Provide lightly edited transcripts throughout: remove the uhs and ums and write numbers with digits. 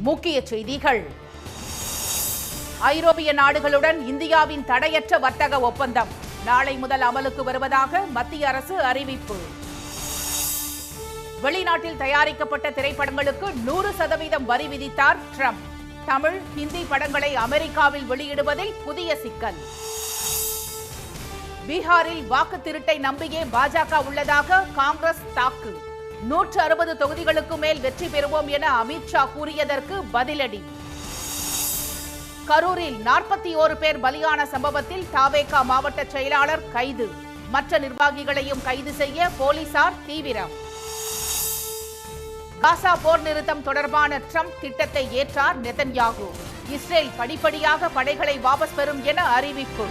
முக்கிய செய்திகள். ஐரோப்பிய நாடுகளுடன் இந்தியாவின் தடையற்ற வர்த்தக ஒப்பந்தம் நாளை முதல் அமலுக்கு வருவதாக மத்திய அரசு அறிவிப்பு. வெளிநாட்டில் தயாரிக்கப்பட்ட திரைப்படங்களுக்கு 100% வரி விதித்தார் ட்ரம்ப். தமிழ், ஹிந்தி படங்களை அமெரிக்காவில் வெளியிடுவதில் புதிய சிக்கல். பீகாரில் வாக்கு திருட்டை நம்பியே பாஜக உள்ளதாக காங்கிரஸ் தாக்கு. 160 தொகுதிகளுக்கு மேல் வெற்றி பெறுவோம் என அமித்ஷா கூறியதற்கு பதிலடி. கரூரில் 41 பேர் பலியான சம்பவத்தில் தவேக மாவட்ட செயலாளர் கைது. மற்ற நிர்வாகிகளையும் கைது செய்ய போலீசார் தீவிரம். காசா போர் நிறுத்தம் தொடர்பான ட்ரம்ப் திட்டத்தை ஏற்றார் நெதன்யாகு. இஸ்ரேல் படிப்படியாக படைகளை வாபஸ் பெறும் என அறிவிப்பு.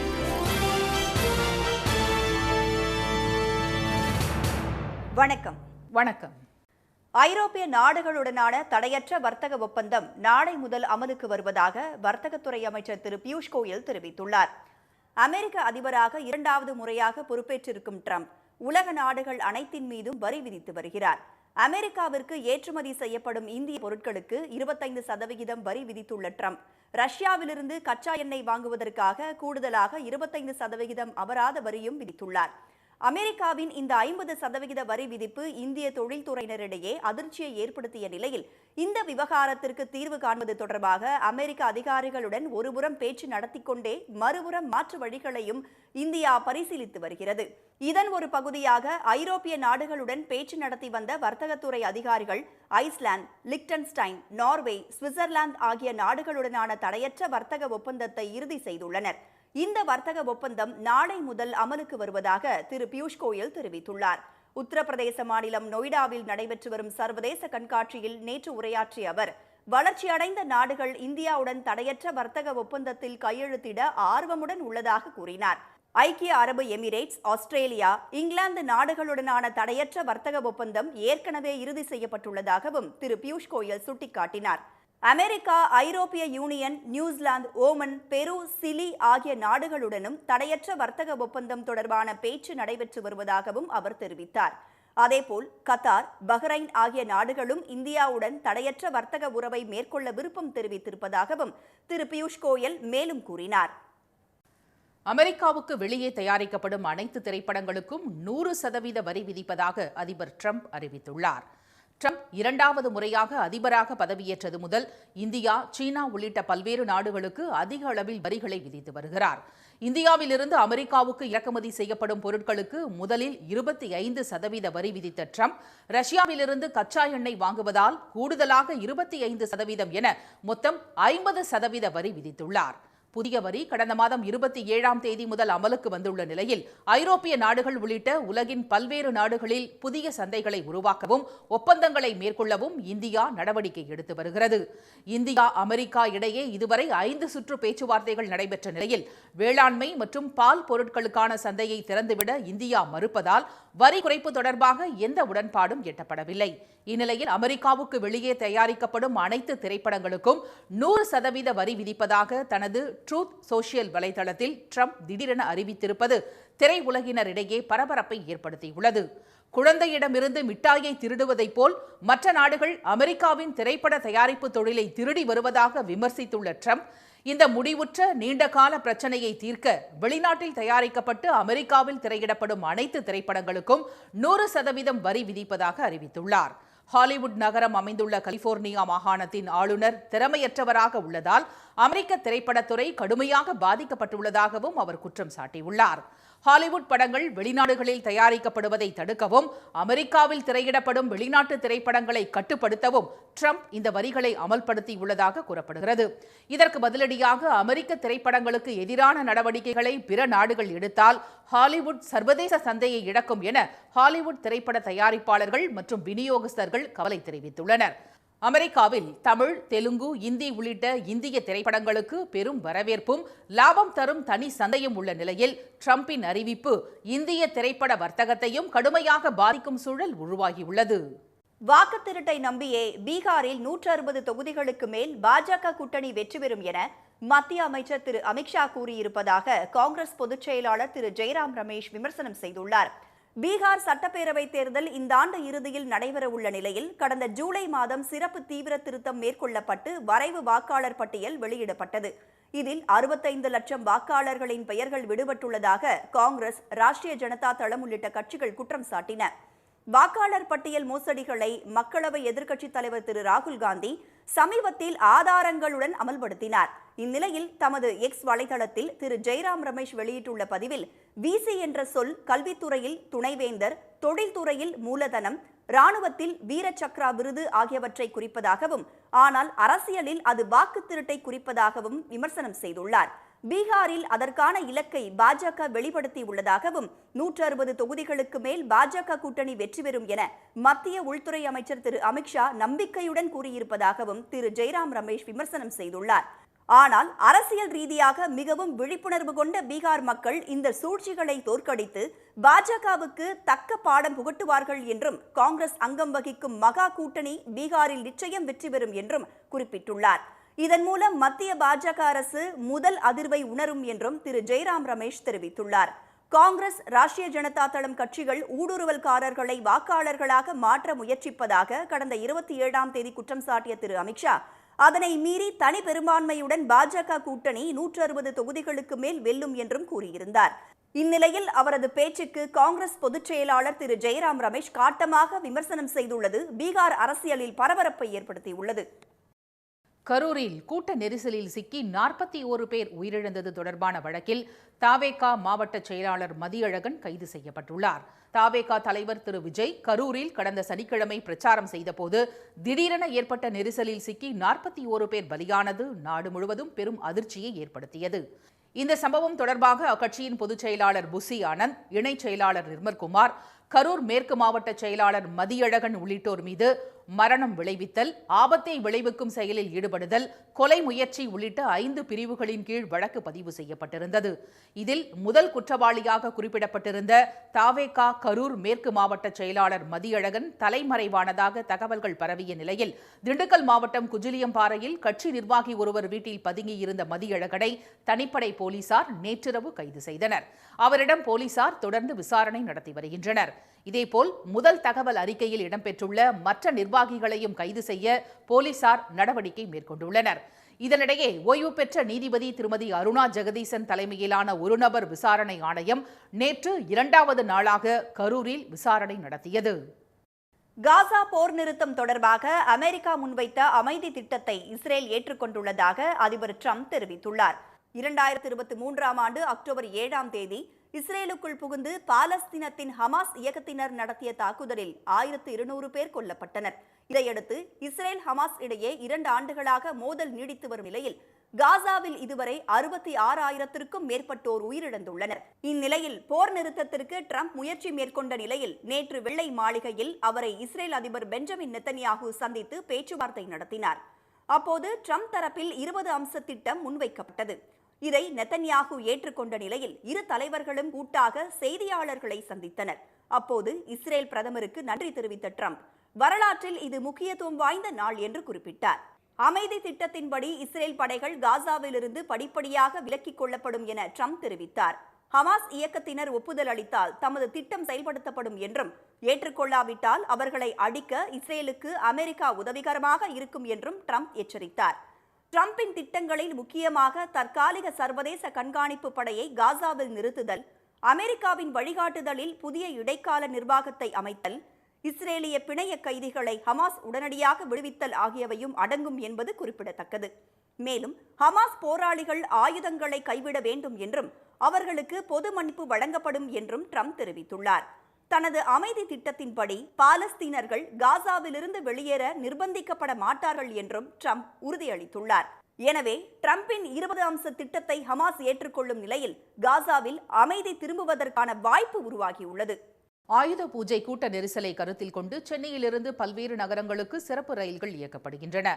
வணக்கம். வணக்கம். ஐரோப்பிய நாடுகளுடனான தடையற்ற வர்த்தக ஒப்பந்தம் நாளை முதல் அமலுக்கு வருவதாக வர்த்தகத்துறை அமைச்சர் திரு பியூஷ் கோயல் தெரிவித்துள்ளார். அமெரிக்க அதிபராக 2வது முறையாக பொறுப்பேற்றிருக்கும் ட்ரம்ப் உலக நாடுகள் அனைத்தின் மீதும் வரி விதித்து வருகிறார். அமெரிக்காவிற்கு ஏற்றுமதி செய்யப்படும் இந்திய பொருட்களுக்கு 25% வரி விதித்துள்ள ட்ரம்ப் ரஷ்யாவிலிருந்து கச்சா எண்ணெய் வாங்குவதற்காக கூடுதலாக 25% அபராத வரியும் விதித்துள்ளார். அமெரிக்காவின் இந்த 50% வரி விதிப்பு இந்திய தொழில்துறையினரிடையே அதிர்ச்சியை ஏற்படுத்திய நிலையில் இந்த விவகாரத்திற்கு தீர்வு காண்பது தொடர்பாக அமெரிக்க அதிகாரிகளுடன் ஒருபுறம் பேச்சு நடத்தி கொண்டே மறுபுறம் மாற்று வழிகளையும் இந்தியா பரிசீலித்து வருகிறது. இதன் ஒரு பகுதியாக ஐரோப்பிய நாடுகளுடன் பேச்சு நடத்தி வந்த வர்த்தகத்துறை அதிகாரிகள் ஐஸ்லாந்து, லிக்டன்ஸ்டைன், நார்வே, சுவிட்சர்லாந்து ஆகிய நாடுகளுடனான தடையற்ற வர்த்தக ஒப்பந்தத்தை இறுதி செய்துள்ளனர். இந்த வர்த்தக ஒப்பந்தம் நாளை முதல் அமலுக்கு வருவதாக திரு பியூஷ் கோயல் தெரிவித்துள்ளார். உத்தரப்பிரதேச மாநிலம் நொய்டாவில் நடைபெற்று வரும் சர்வதேச கண்காட்சியில் நேற்று உரையாற்றிய அவர், வளர்ச்சியடைந்த நாடுகள் இந்தியாவுடன் தடையற்ற வர்த்தக ஒப்பந்தத்தில் கையெழுத்திட ஆர்வமுடன் உள்ளதாக கூறினார். ஐக்கிய அரபு எமிரேட்ஸ், ஆஸ்திரேலியா, இங்கிலாந்து நாடுகளுடனான தடையற்ற வர்த்தக ஒப்பந்தம் ஏற்கனவே இறுதி செய்யப்பட்டுள்ளதாகவும் திரு பியூஷ் கோயல் சுட்டிக்காட்டினார். அமெரிக்கா, ஐரோப்பிய யூனியன், நியூசிலாந்து, ஓமன், பெரு, சிலி ஆகிய நாடுகளுடனும் தடையற்ற வர்த்தக ஒப்பந்தம் தொடர்பான பேச்சு நடைபெற்று வருவதாகவும் அவர் தெரிவித்தார். அதேபோல் கத்தார், பஹ்ரைன் ஆகிய நாடுகளும் இந்தியாவுடன் தடையற்ற வர்த்தக உறவை மேற்கொள்ள விருப்பம் தெரிவித்திருப்பதாகவும் திரு பியூஷ் கோயல் மேலும் கூறினார். அமெரிக்காவுக்கு வெளியே தயாரிக்கப்படும் அனைத்து திரைப்படங்களுக்கும் 100% வரி விதிப்பதாக அதிபர் ட்ரம்ப் அறிவித்துள்ளார். ட்ரம்ப் 2வது முறையாக அதிபராக பதவியேற்றது முதல் இந்தியா, சீனா உள்ளிட்ட பல்வேறு நாடுகளுக்கு அதிக அளவில் வரிகளை விதித்து வருகிறார். இந்தியாவிலிருந்து அமெரிக்காவுக்கு இறக்குமதி செய்யப்படும் பொருட்களுக்கு முதலில் 25% வரி விதித்த ட்ரம்ப் ரஷ்யாவிலிருந்து கச்சா எண்ணெய் வாங்குவதால் கூடுதலாக 25% என மொத்தம் 50% வரி விதித்துள்ளார். புதிய வரி கடந்த மாதம் 27ஆம் தேதி முதல் அமலுக்கு வந்துள்ள நிலையில் ஐரோப்பிய நாடுகள் உள்ளிட்ட உலகின் பல்வேறு நாடுகளில் புதிய சந்தைகளை உருவாக்கவும் ஒப்பந்தங்களை மேற்கொள்ளவும் இந்தியா நடவடிக்கை எடுத்து வருகிறது. இந்தியா, அமெரிக்கா இடையே இதுவரை 5 சுற்று பேச்சுவார்த்தைகள் நடைபெற்ற நிலையில் வேளாண்மை மற்றும் பால் பொருட்களுக்கான சந்தையை திறந்துவிட இந்தியா மறுப்பதால் வரி குறைப்பு தொடர்பாக எந்த உடன்பாடும் எட்டப்படவில்லை. இந்நிலையில் அமெரிக்காவுக்கு வெளியே தயாரிக்கப்படும் அனைத்து திரைப்படங்களுக்கும் 100% வரி விதிப்பதாக தனது ட்ரூத் சோஷியல் வலைதளத்தில் ட்ரம்ப் திடீரென அறிவித்திருப்பது திரையுலகினரிடையே பரபரப்பை ஏற்படுத்தியுள்ளது. குழந்தையிடமிருந்து மிட்டாயை திருடுவதைப் போல் மற்ற நாடுகள் அமெரிக்காவின் திரைப்பட தயாரிப்பு தொழிலை திருடி வருவதாக விமர்சித்துள்ள ட்ரம்ப், இந்த முடிவுற்ற நீண்டகால பிரச்சனையை தீர்க்க வெளிநாட்டில் தயாரிக்கப்பட்டு அமெரிக்காவில் திரையிடப்படும் அனைத்து திரைப்படங்களுக்கும் 100% வரி விதிப்பதாக அறிவித்துள்ளார். ஹாலிவுட் நகரம் அமைந்துள்ள கலிபோர்னியா மாகாணத்தின் ஆளுநர் திறமையற்றவராக உள்ளதால் அமெரிக்க திரைப்படத்துறை கடுமையாக பாதிக்கப்பட்டுள்ளதாகவும் அவர் குற்றம் சாட்டியுள்ளார். ஹாலிவுட் படங்கள் வெளிநாடுகளில் தயாரிக்கப்படுவதை தடுக்கவும் அமெரிக்காவில் திரையிடப்படும் வெளிநாட்டு திரைப்படங்களை கட்டுப்படுத்தவும் ட்ரம்ப் இந்த வரிகளை அமல்படுத்தியுள்ளதாக கூறப்படுகிறது. இதற்கு பதிலடியாக அமெரிக்க திரைப்படங்களுக்கு எதிரான நடவடிக்கைகளை பிற நாடுகள் எடுத்தால் ஹாலிவுட் சர்வதேச சந்தையை இழக்கும் என ஹாலிவுட் திரைப்பட தயாரிப்பாளர்கள் மற்றும் விநியோகஸ்தர்கள் கவலை தெரிவித்துள்ளனர். அமெரிக்காவில் தமிழ், தெலுங்கு, இந்தி உள்ளிட்ட இந்திய திரைப்படங்களுக்கு பெரும் வரவேற்பும் லாபம் தரும் தனி சந்தையும் உள்ள நிலையில் ட்ரம்பின் அறிவிப்பு இந்திய திரைப்பட வர்த்தகத்தையும் கடுமையாக பாதிக்கும் சூழல் உருவாகியுள்ளது. வாக்கு திருட்டை நம்பியே பீகாரில் 160 தொகுதிகளுக்கு மேல் பாஜக கூட்டணி வெற்றி பெறும் என மத்திய அமைச்சர் திரு அமித்ஷா கூறியிருப்பதாக காங்கிரஸ் பொதுச் செயலாளர் திரு ஜெய்ராம் ரமேஷ் விமர்சனம் செய்துள்ளார். பீகார் சட்டப்பேரவை தேர்தல் இந்த ஆண்டு இறுதியில் நடைபெறவுள்ள நிலையில் கடந்த ஜூலை மாதம் சிறப்பு தீவிர திருத்தம் மேற்கொள்ளப்பட்டு வரைவு வாக்காளர் பட்டியல் வெளியிடப்பட்டது. இதில் 65 லட்சம் வாக்காளர்களின் பெயர்கள் விடுபட்டுள்ளதாக காங்கிரஸ், ராஷ்டிரிய ஜனதா தளம் உள்ளிட்ட கட்சிகள் குற்றம் சாட்டின. வாக்காளர் பட்டியல் மோசடிகளை மக்களவை எதிர்க்கட்சித் தலைவர் திரு ராகுல் காந்தி சமீபத்தில் ஆதாரங்களுடன் அமல்படுத்தினார். இந்நிலையில் தமது எக்ஸ் வலைதளத்தில் திரு ஜெய்ராம் ரமேஷ் வெளியிட்டுள்ள பதிவில், விசி என்ற சொல் கல்வித்துறையில் துணைவேந்தர், தொழில்துறையில் மூலதனம், ராணுவத்தில் வீர சக்ரா விருது ஆகியவற்றை குறிப்பதாகவும், ஆனால் அரசியலில் அது வாக்கு திருட்டை குறிப்பதாகவும் விமர்சனம் செய்துள்ளார். பீகாரில் அதற்கான இலக்கை பாஜக வெளிப்படுத்தி உள்ளதாகவும் 160 தொகுதிகளுக்கு மேல் பாஜக கூட்டணி வெற்றி பெறும் என மத்திய உள்துறை அமைச்சர் திரு அமித்ஷா நம்பிக்கையுடன் கூறியிருப்பதாகவும் திரு ஜெய்ராம் ரமேஷ் விமர்சனம் செய்துள்ளார். ஆனால் அரசியல் ரீதியாக மிகவும் விழிப்புணர்வு கொண்ட பீகார் மக்கள் இந்த சூழ்ச்சிகளை தோற்கடித்து பாஜகவுக்கு தக்க பாடம் புகட்டுவார்கள் என்றும், காங்கிரஸ் அங்கம் வகிக்கும் மகா கூட்டணி பீகாரில் நிச்சயம் வெற்றி பெறும் என்றும் குறிப்பிட்டுள்ளார். இதன் மூலம் மத்திய பாஜக அரசு முதல் அதிர்வை உணரும் என்றும் திரு ஜெய்ராம் ரமேஷ் தெரிவித்துள்ளார். காங்கிரஸ், ராஷ்டிரிய ஜனதா தளம் கட்சிகள் ஊடுருவல்காரர்களை வாக்காளர்களாக மாற்ற முயற்சிப்பதாக கடந்த 27ஆம் தேதி குற்றம் சாட்டிய திரு அமித்ஷா, அதனை மீறி தனி பெரும்பான்மையுடன் பாஜக கூட்டணி 160 தொகுதிகளுக்கு மேல் வெல்லும் என்றும் கூறியிருந்தார். இந்நிலையில் அவரது பேச்சுக்கு காங்கிரஸ் பொதுச் செயலாளர் திரு ஜெய்ராம் ரமேஷ் காட்டமாக விமர்சனம் செய்துள்ளது பீகார் அரசியலில் பரபரப்பை ஏற்படுத்தியுள்ளது. கரூரில் கூட்ட நெரிசலில் சிக்கி 41 பேர் உயிரிழந்தது தொடர்பான வழக்கில் தாவேகா மாவட்ட செயலாளர் மதியழகன் கைது செய்யப்பட்டுள்ளார். தாவேகா தலைவர் திரு விஜய் கரூரில் கடந்த சனிக்கிழமை பிரச்சாரம் செய்தபோது திடீரென ஏற்பட்ட நெரிசலில் சிக்கி 41 பேர் பலியானது நாடு முழுவதும் பெரும் அதிர்ச்சியை ஏற்படுத்தியது. இந்த சம்பவம் தொடர்பாக அக்கட்சியின் பொதுச் செயலாளர் புசி ஆனந்த், இணைச் செயலாளர் நிர்மல்குமார், கரூர் மேற்கு மாவட்ட செயலாளர் மதியழகன் உள்ளிட்டோர் மீது மரணம் விளைவித்தல், ஆபத்தை விளைவிக்கும் செயலில் ஈடுபடுதல், கொலை முயற்சி உள்ளிட்ட 5 பிரிவுகளின் கீழ் வழக்கு பதிவு செய்யப்பட்டிருந்தது. இதில் முதல் குற்றவாளியாக குறிப்பிடப்பட்டிருந்த தாவேகா கரூர் மேற்கு மாவட்ட செயலாளர் மதியழகன் தலைமறைவானதாக தகவல்கள் பரவிய நிலையில் திண்டுக்கல் மாவட்டம் குஜிலியம்பாறையில் கட்சி நிர்வாகி ஒருவர் வீட்டில் பதுங்கியிருந்த மதியழகனை தனிப்படை போலீசார் நேற்றிரவு கைது செய்தனர். அவரிடம் போலீசார் தொடர்ந்து விசாரணை நடத்தி வருகின்றனர். இதேபோல் முதல் தகவல் அறிக்கையில் இடம்பெற்றுள்ள மற்ற நிர்வாகிகளையும் கைது செய்ய போலீசார் நடவடிக்கை மேற்கொண்டுள்ளனர். இதனிடையே ஓய்வு பெற்ற நீதிபதி திருமதி அருணா ஜெகதீசன் தலைமையிலான ஒருநபர் விசாரணை ஆணையம் நேற்று 2வது நாளாக கரூரில் விசாரணை நடத்தியது. காசா போர் நிறுத்தம் தொடர்பாக அமெரிக்கா முன்வைத்த அமைதி திட்டத்தை இஸ்ரேல் ஏற்றுக்கொண்டுள்ளதாக அதிபர் ட்ரம்ப் தெரிவித்துள்ளார். 2023ஆம் ஆண்டு அக்டோபர் 7ஆம் தேதி இஸ்ரேலுக்குள் புகுந்து பாலஸ்தீனத்தின் ஹமாஸ் இயக்கத்தினர் நடத்திய தாக்குதலில் 1200 பேர் கொல்லப்பட்டனர். இதையடுத்து இஸ்ரேல் ஹமாஸ் இடையே 2 ஆண்டுகளாக மோதல் நீடித்து வரும் நிலையில் காசாவில் இதுவரை 66,000க்கும் மேற்பட்டோர் உயிரிழந்துள்ளனர். இந்நிலையில் போர் நிறுத்தத்திற்கு ட்ரம்ப் முயற்சி மேற்கொண்ட நிலையில் நேற்று வெள்ளை மாளிகையில் அவரை இஸ்ரேல் அதிபர் பெஞ்சமின் நெத்தன்யாகு சந்தித்து பேச்சுவார்த்தை நடத்தினார். அப்போது ட்ரம்ப் தரப்பில் 20 அம்ச திட்டம் முன்வைக்கப்பட்டது. இதை நெத்தன்யாகு ஏற்றுக்கொண்ட நிலையில் இரு தலைவர்களும் கூட்டாக செய்தியாளர்களை சந்தித்தனர். அப்போது இஸ்ரேல் பிரதமருக்கு நன்றி தெரிவித்த ட்ரம்ப், வரலாற்றில் இது முக்கியத்துவம் வாய்ந்த நாள் என்று குறிப்பிட்டார். அமைதி திட்டத்தின்படி இஸ்ரேல் படைகள் காசாவிலிருந்து படிப்படியாக விலக்கிக் கொள்ளப்படும் என ட்ரம்ப் தெரிவித்தார். ஹமாஸ் இயக்கத்தினர் ஒப்புதல் அளித்தால் தமது திட்டம் செயல்படுத்தப்படும் என்றும், ஏற்றுக்கொள்ளாவிட்டால் அவர்களை அடிக்க இஸ்ரேலுக்கு அமெரிக்கா உதவிகரமாக இருக்கும் என்றும் ட்ரம்ப் எச்சரித்தார். ட்ரம்பின் திட்டங்களில் முக்கியமாக தற்காலிக சர்வதேச கண்காணிப்பு படையை காசாவில் நிறுத்துதல், அமெரிக்காவின் வழிகாட்டுதலில் புதிய இடைக்கால நிர்வாகத்தை அமைத்தல், இஸ்ரேலிய பிணைய கைதிகளை ஹமாஸ் உடனடியாக விடுவித்தல் ஆகியவையும் அடங்கும் என்பது குறிப்பிடத்தக்கது. மேலும் ஹமாஸ் போராளிகள் ஆயுதங்களை கைவிட வேண்டும் என்றும் அவர்களுக்கு பொது மன்னிப்பு வழங்கப்படும் என்றும் ட்ரம்ப் தெரிவித்துள்ளார். தனது அமைதி திட்டத்தின்படி பாலஸ்தீனர்கள் காசாவிலிருந்து வெளியேற நிர்பந்திக்கப்பட மாட்டார்கள் என்றும் ட்ரம்ப் உறுதியளித்துள்ளார். எனவே ட்ரம்பின் 20 அம்ச திட்டத்தை ஹமாஸ் ஏற்றுக்கொள்ளும் நிலையில் காசாவில் அமைதி திரும்புவதற்கான வாய்ப்பு உருவாகியுள்ளது. ஆயுத பூஜை கூட்ட நெரிசலை கருத்தில் கொண்டு சென்னையிலிருந்து பல்வேறு நகரங்களுக்கு சிறப்பு ரயில்கள் இயக்கப்படுகின்றன.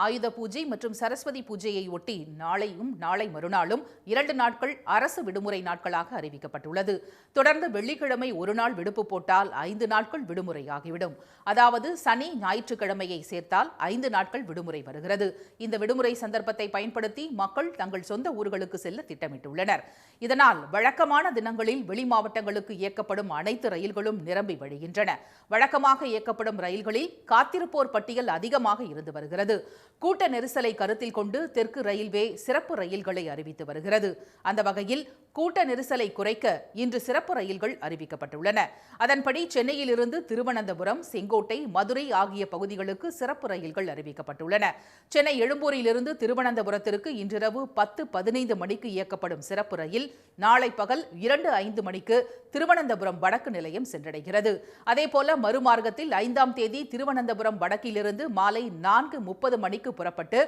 ஆயுத பூஜை மற்றும் சரஸ்வதி பூஜையை ஒட்டி நாளையும் நாளை மறுநாளும் 2 நாட்கள் அரசு விடுமுறை நாட்களாக அறிவிக்கப்பட்டுள்ளது. தொடர்ந்து வெள்ளிக்கிழமை ஒரு நாள் விடுப்பு போட்டால் 5 நாட்கள் விடுமுறையாகிவிடும். அதாவது சனி ஞாயிற்றுக்கிழமையை சேர்த்தால் 5 நாட்கள் விடுமுறை வருகிறது. இந்த விடுமுறை சந்தர்ப்பத்தை பயன்படுத்தி மக்கள் தங்கள் சொந்த ஊர்களுக்கு செல்ல திட்டமிட்டுள்ளனர். இதனால் வழக்கமான தினங்களில் வெளி மாவட்டங்களுக்கு இயக்கப்படும் அனைத்து ரயில்களும் ரயில்களும் நிரம்பி வழிகின்றன. வழக்கமாக இயக்கப்படும் ரயில்களில் காத்திருப்போர் பட்டியல் அதிகமாக இருந்து வருகிறது. கூட்ட நெரிசலை கருத்தில் கொண்டு தெற்கு ரயில்வே சிறப்பு ரயில்களை அறிவித்து வருகிறது. அந்த வகையில் கூட்ட நெரிசலை குறைக்க இன்று சிறப்பு ரயில்கள் அறிவிக்கப்பட்டுள்ளன. அதன்படி சென்னையிலிருந்து திருவனந்தபுரம், செங்கோட்டை, மதுரை ஆகிய பகுதிகளுக்கு சிறப்பு ரயில்கள் அறிவிக்கப்பட்டுள்ளன. சென்னை எழும்பூரிலிருந்து திருவனந்தபுரத்திற்கு இன்றிரவு 10:15 மணிக்கு இயக்கப்படும் சிறப்பு ரயில் நாளை பகல் 2:05 மணிக்கு திருவனந்தபுரம் வடக்கு நிலையம் சென்றடைகிறது. அதேபோல மறுமார்க்கத்தில் 5ஆம் தேதி திருவனந்தபுரம் வடக்கிலிருந்து மாலை 4:30 மணிக்கு புறப்பட்டு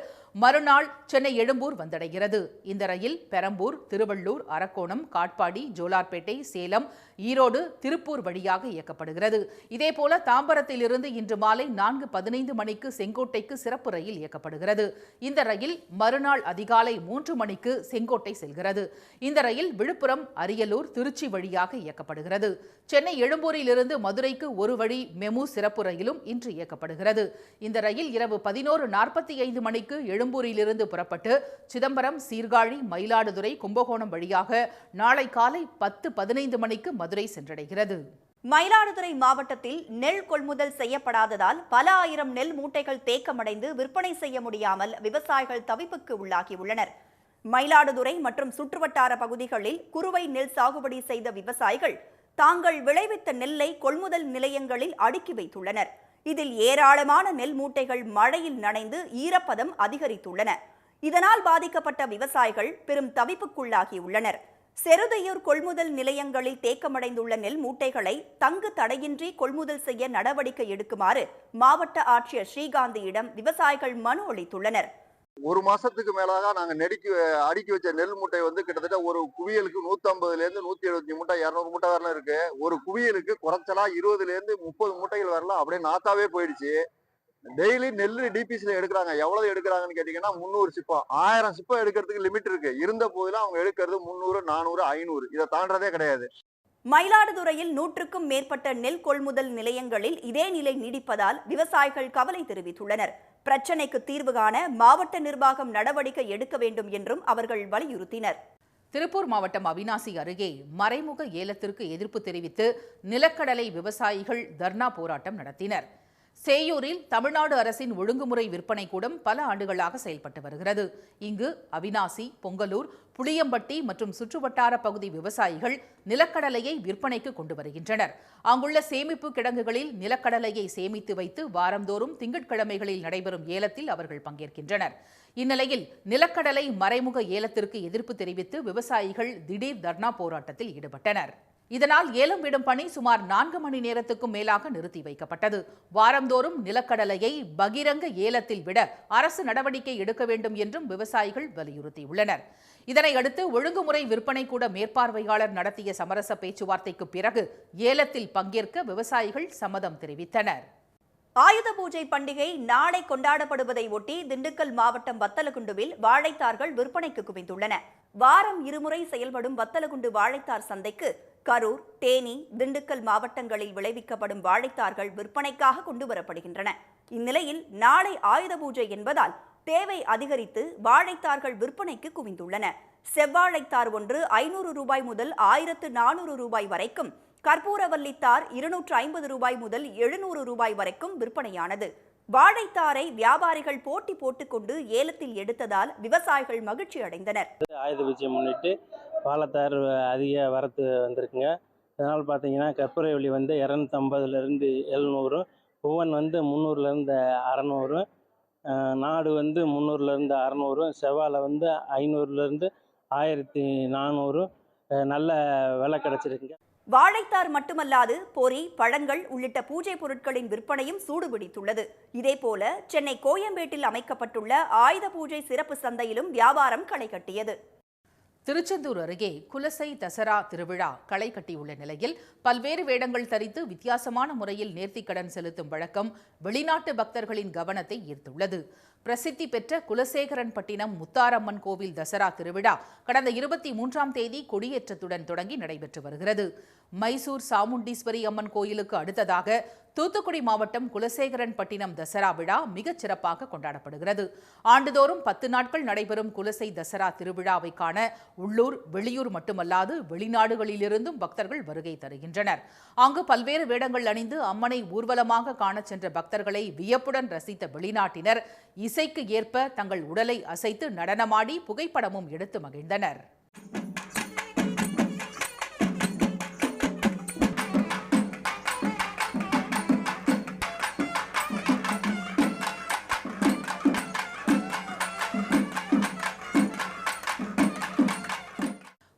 மறுநாள் சென்னை எழும்பூர் வந்தடைகிறது. இந்த ரயில் பெரம்பூர், திருவள்ளூர், அரக்கோணம், காட்பாடி, ஜோலார்பேட்டை, சேலம், ஈரோடு, திருப்பூர் வழியாக இயக்கப்படுகிறது. இதேபோல தாம்பரத்திலிருந்து இன்று மாலை 4:15 மணிக்கு செங்கோட்டைக்கு சிறப்பு ரயில் இயக்கப்படுகிறது. இந்த ரயில் மறுநாள் அதிகாலை 3 மணிக்கு செங்கோட்டை செல்கிறது. இந்த ரயில் விழுப்புரம், அரியலூர், திருச்சி வழியாக இயக்கப்படுகிறது. சென்னை எழும்பூரிலிருந்து மதுரைக்கு ஒரு வழி மெமு சிறப்பு ரயிலும் இன்று இயக்கப்படுகிறது. இந்த ரயில் இரவு 11:45 மணிக்கு எழும்பூரிலிருந்து புறப்பட்டு சிதம்பரம், சீர்காழி, மயிலாடுதுறை, கும்பகோணம் வழியாக நாளை காலை 10:15 மணிக்கு மதுரை சென்றடைகிறது. மயிலாடுதுறை மாவட்டத்தில் நெல் கொள்முதல் செய்யப்படாததால் பல ஆயிரம் நெல் மூட்டைகள் தேக்கமடைந்து விற்பனை செய்ய முடியாமல் விவசாயிகள் தவிப்புக்கு உள்ளாகியுள்ளனர். மயிலாடுதுறை மற்றும் சுற்றுவட்டார பகுதிகளில் குறுவை நெல் சாகுபடி செய்த விவசாயிகள் தாங்கள் விளைவித்த நெல்லை கொள்முதல் நிலையங்களில் அடுக்கி வைத்துள்ளனர். இதில் ஏராளமான நெல் மூட்டைகள் மழையில் நனைந்து ஈரப்பதம் அதிகரித்துள்ளன. இதனால் பாதிக்கப்பட்ட விவசாயிகள் பெரும் தவிப்புக்குள்ளாகியுள்ளனர். செருதையூர் கொள்முதல் நிலையங்களில் தேக்கமடைந்துள்ள நெல் மூட்டைகளை தங்கு தடையின்றி கொள்முதல் செய்ய நடவடிக்கை எடுக்குமாறு மாவட்ட ஆட்சியர் ஸ்ரீகாந்தியிடம் விவசாயிகள் மனு அளித்துள்ளனர். ஒரு மாசத்துக்கு மேலாக நாங்க அடுக்கி வச்ச நெல் மூட்டை கிட்டத்தட்ட ஒரு குவியலுக்கு 150ல இருந்து 175 மூட்டை 200 மூட்டை வரலாம் இருக்கு. ஒரு குவியலுக்கு குறைச்சலா 20ல இருந்து 30 மூட்டைகள் வரலாம். அப்படியே நாத்தாவே போயிடுச்சு. டெய்லி நெல் டிபிசில எடுக்கிறாங்க. எவ்வளவு எடுக்கிறாங்கன்னு கேட்டீங்கன்னா 300 சிப்பா, 1000 சிப்பா எடுக்கிறதுக்கு லிமிட் இருக்கு. இருந்த போதெல்லாம் அவங்க எடுக்கிறது 300, 400, 500 இதை தாண்டதே கிடையாது. மயிலாடுதுறையில் 100க்கும் மேற்பட்ட நெல் கொள்முதல் நிலையங்களில் இதே நிலை நீடிப்பதால் விவசாயிகள் கவலை தெரிவித்துள்ளனர். பிரச்சினைக்கு தீர்வு காண மாவட்ட நிர்வாகம் நடவடிக்கை எடுக்க வேண்டும் என்றும் அவர்கள் வலியுறுத்தினர். திருப்பூர் மாவட்டம் அவிநாசி அருகே மறைமுக ஏலத்திற்கு எதிர்ப்பு தெரிவித்து நிலக்கடலை விவசாயிகள் தர்ணா போராட்டம் நடத்தினர். சேயூரில் தமிழ்நாடு அரசின் ஒழுங்குமுறை விற்பனை கூடம் பல ஆண்டுகளாக செயல்பட்டு வருகிறது. இங்கு அவிநாசி, பொங்கலூர், புளியம்பட்டி மற்றும் சுற்றுவட்டார பகுதி விவசாயிகள் நிலக்கடலையை விற்பனைக்கு கொண்டு வருகின்றனர். அங்குள்ள சேமிப்பு கிடங்குகளில் நிலக்கடலையை சேமித்து வைத்து வாரந்தோறும் திங்கட்கிழமைகளில் நடைபெறும் ஏலத்தில் அவர்கள் பங்கேற்கின்றனர். இந்நிலையில் நிலக்கடலை மறைமுக ஏலத்திற்கு எதிர்ப்பு தெரிவித்து விவசாயிகள் திடீர் தர்ணா போராட்டத்தில் ஈடுபட்டனர். இதனால் ஏலம் விடும் பணி சுமார் 4 மணி நேரத்துக்கும் மேலாக நிறுத்தி வைக்கப்பட்டது. வாரந்தோறும் நிலக்கடலையை பகிரங்க ஏலத்தில் விட அரசு நடவடிக்கை எடுக்க வேண்டும் என்றும் விவசாயிகள் வலியுறுத்தியுள்ளனர். இதனையடுத்து ஒழுங்குமுறை விற்பனை கூட மேற்பார்வையாளர் நடத்திய சமரச பேச்சுவார்த்தைக்கு பிறகு ஏலத்தில் பங்கேற்க விவசாயிகள் சம்மதம் தெரிவித்தனர். ஆயுத பூஜை பண்டிகை நாளை கொண்டாடப்படுவதை ஒட்டி திண்டுக்கல் மாவட்டம் வத்தலகுண்டுவில் வாழைத்தார்கள் விற்பனைக்கு குவிந்துள்ளன. வாரம் 2 முறை செயல்படும் வத்தலகுண்டு வாழைத்தார் சந்தைக்கு கரூர், தேனி, திண்டுக்கல் மாவட்டங்களில் விளைவிக்கப்படும் வாழைத்தார்கள் விற்பனைக்காக கொண்டு வரப்படுகின்றன. இந்நிலையில் நாளை ஆயுத பூஜை என்பதால் தேவை அதிகரித்து வாழைத்தார்கள் விற்பனைக்கு குவிந்துள்ளன. செவ்வாழைத்தார் ஒன்று 500 ரூபாய் முதல் 1400 ரூபாய் வரைக்கும், கற்பூரவல்லித்தார் 250 ரூபாய் முதல் 700 ரூபாய் வரைக்கும் விற்பனையானது. வாழைத்தாரை வியாபாரிகள் போட்டி போட்டுக்கொண்டு ஏலத்தில் எடுத்ததால் விவசாயிகள் மகிழ்ச்சி அடைந்தனர். ஆயுத பூஜையை முன்னிட்டு வாழைத்தார் அதிக வரத்து வந்திருக்குங்க. இதனால் பார்த்தீங்கன்னா கற்பூரவல்லி 250லேருந்து 700, பூவன் 300லேருந்து 600, நாடு 300லேருந்து 600, செவ்வாழை 500லேருந்து 1400 நல்ல விலை கிடைச்சிருக்குங்க. வாழைத்தார் மட்டுமல்லாது பொரி, பழங்கள் உள்ளிட்ட பூஜை பொருட்களின் விற்பனையும் சூடுபிடித்துள்ளது. இதேபோல சென்னை கோயம்பேட்டில் அமைக்கப்பட்டுள்ள ஆயுத பூஜை சிறப்பு சந்தையிலும் வியாபாரம் களை கட்டியது. திருச்செந்தூர் அருகே குலசை தசரா திருவிழா களை கட்டியுள்ள நிலையில் பல்வேறு வேடங்கள் தரித்து வித்தியாசமான முறையில் நேர்த்திக்கடன் செலுத்தும் வழக்கம் வெளிநாட்டு பக்தர்களின் கவனத்தை ஈர்த்துள்ளது. பிரசித்தி பெற்ற குலசேகரன்பட்டினம் முத்தாரம்மன் கோவில் தசரா திருவிழா கடந்த 23ஆம் தேதி கொடியேற்றத்துடன் தொடங்கி நடைபெற்று வருகிறது. மைசூர் சாமுண்டீஸ்வரி அம்மன் கோயிலுக்கு அடுத்ததாக தூத்துக்குடி மாவட்டம் குலசேகரன்பட்டினம் தசரா விழா மிகச் சிறப்பாக கொண்டாடப்படுகிறது. ஆண்டுதோறும் 10 நாட்கள் நடைபெறும் குலசை தசரா திருவிழாவை காண உள்ளூர், வெளியூர் மட்டுமல்லாது வெளிநாடுகளிலிருந்தும் பக்தர்கள் வருகை தருகின்றனர். அங்கு பல்வேறு வேடங்கள் அணிந்து அம்மனை ஊர்வலமாக காணச் சென்ற பக்தர்களை வியப்புடன் ரசித்த வெளிநாட்டினர் இசைக்கு ஏற்ப தங்கள் உடலை அசைத்து நடனமாடி புகைப்படமும் எடுத்து மகிழ்ந்தனர்.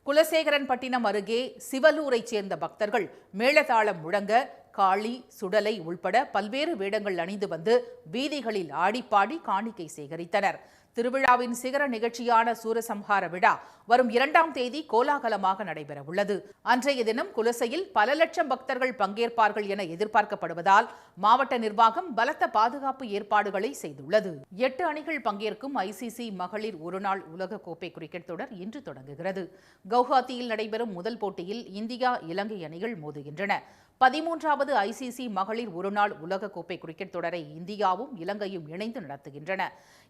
குலசேகரன்பட்டினம் அருகே சிவலூரைச் சேர்ந்த பக்தர்கள் மேளதாளம் முழங்க காளி, சுடலை உள்பட பல்வேறு வேடங்கள் அணிந்து வந்து வீதிகளில் ஆடிப்பாடி காணிக்கை சேகரித்தனர். திருவிழாவின் சிகர நிகழ்ச்சியான சூரசம்ஹார விழா வரும் 2ஆம் தேதி கோலாகலமாக நடைபெற உள்ளது. அன்றைய தினம் குலசையில் பல லட்சம் பக்தர்கள் பங்கேற்பார்கள் என எதிர்பார்க்கப்படுவதால் மாவட்ட நிர்வாகம் பலத்த பாதுகாப்பு ஏற்பாடுகளை செய்துள்ளது. 8 அணிகள் பங்கேற்கும் ICC மகளிர் ஒருநாள் உலகக்கோப்பை கிரிக்கெட் தொடர் இன்று தொடங்குகிறது. கவுஹாத்தியில் நடைபெறும் முதல் போட்டியில் இந்தியா, இலங்கை அணிகள் மோதுகின்றன. 13வது ICC மகளிர் ஒருநாள் உலகக்கோப்பை கிரிக்கெட் தொடரை இந்தியாவும் இலங்கையும் இணைந்து நடத்துகின்றன.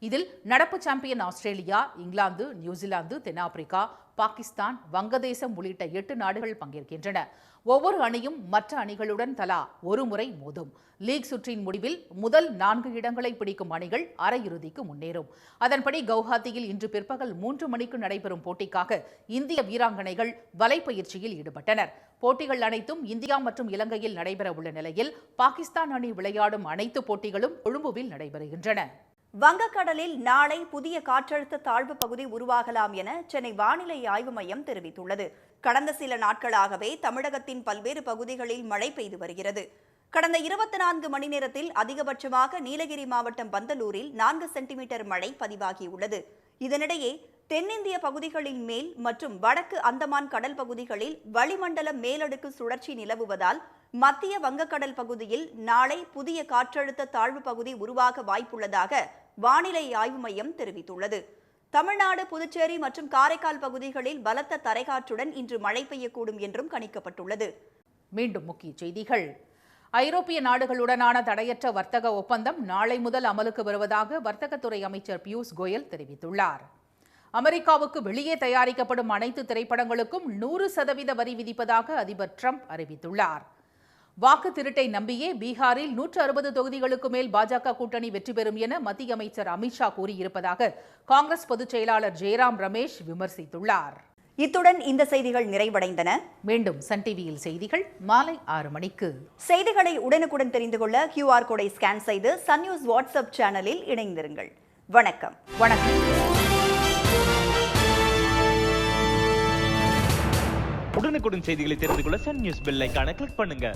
இதில் நடப்பு சாம்பியன் ஆஸ்திரேலியா, இங்கிலாந்து, நியூசிலாந்து, தென்னாப்பிரிக்கா, பாகிஸ்தான், வங்கதேசம் உள்ளிட்ட 8 நாடுகள் பங்கேற்கின்றன. ஒவ்வொரு அணியும் மற்ற அணிகளுடன் தலா ஒரு முறை மோதும். லீக் சுற்றின் முடிவில் முதல் 4 இடங்களை பிடிக்கும் அணிகள் அரையிறுதிக்கு முன்னேறும். அதன்படி கவுஹாத்தியில் இன்று பிற்பகல் 3 மணிக்கு நடைபெறும் போட்டிக்காக இந்திய வீராங்கனைகள் வலைப்பயிற்சியில் ஈடுபட்டனர். போட்டிகள் அனைத்தும் இந்தியா மற்றும் இலங்கையில் நடைபெற உள்ள நிலையில் பாகிஸ்தான் அணி விளையாடும் அனைத்து போட்டிகளும் கொழும்புவில் நடைபெறுகின்றன. வங்கக்கடலில் நாளை புதிய காற்றழுத்த தாழ்வு பகுதி உருவாகலாம் என சென்னை வானிலை ஆய்வு மையம் தெரிவித்துள்ளது. கடந்த சில நாட்களாகவே தமிழகத்தின் பல்வேறு பகுதிகளில் மழை பெய்து வருகிறது. கடந்த 24 மணி நேரத்தில் அதிகபட்சமாக நீலகிரி மாவட்டம் பந்தலூரில் 4 சென்டிமீட்டர் மழை பதிவாகியுள்ளது. இதனிடையே தென்னிந்திய பகுதிகளின் மேல் மற்றும் வடக்கு அந்தமான் கடல் பகுதிகளில் வளிமண்டல மேலடுக்கு சுழற்சி நிலவுவதால் மத்திய வங்கக்கடல் பகுதியில் நாளை புதிய காற்றழுத்த தாழ்வு பகுதி உருவாக வாய்ப்புள்ளதாக வானிலை ஆய்வு மையம் தெரிவித்துள்ளது. தமிழ்நாடு, புதுச்சேரி மற்றும் காரைக்கால் பகுதிகளில் பலத்த தரைக்காற்றுடன் இன்று மழை பெய்யக்கூடும் என்றும் கணிக்கப்பட்டுள்ளது. மீண்டும் முக்கிய செய்திகள். ஐரோப்பிய நாடுகளுடனான தடையற்ற வர்த்தக ஒப்பந்தம் நாளை முதல் அமலுக்கு வருவதாக வர்த்தகத்துறை அமைச்சர் பியூஷ் கோயல் தெரிவித்துள்ளார். அமெரிக்காவுக்கு வெளியே தயாரிக்கப்படும் அனைத்து திரைப்படங்களுக்கும் 100% வரி விதிப்பதாக அதிபர் ட்ரம்ப் அறிவித்துள்ளார். வாக்கு திருட்டை நம்பியே பீகாரில் 160 தொகுதிகளுக்கு மேல் பாஜக கூட்டணி வெற்றி பெறும் என மத்திய அமைச்சர் அமித்ஷா கூறியிருப்பதாக காங்கிரஸ் பொதுச் செயலாளர் ஜெயராம் ரமேஷ் விமர்சித்துள்ளார். இத்துடன் இந்த செய்திகள் நிறைவடைந்தன. மீண்டும் சன் டிவியில் செய்திகள் மாலை 6 மணிக்கு. செய்திகளை உடனுக்குடன் தெரிந்து கொள்ள QR கோடை ஸ்கேன் செய்து சன் நியூஸ் வாட்ஸ்அப் சேனலில் இணைந்திருங்கள். வணக்கம். உடனுக்குடன் செய்திகளை தெரிந்து கொள்ள சன் நியூஸ் பெல் ஐகானை கிளிக் பண்ணுங்க.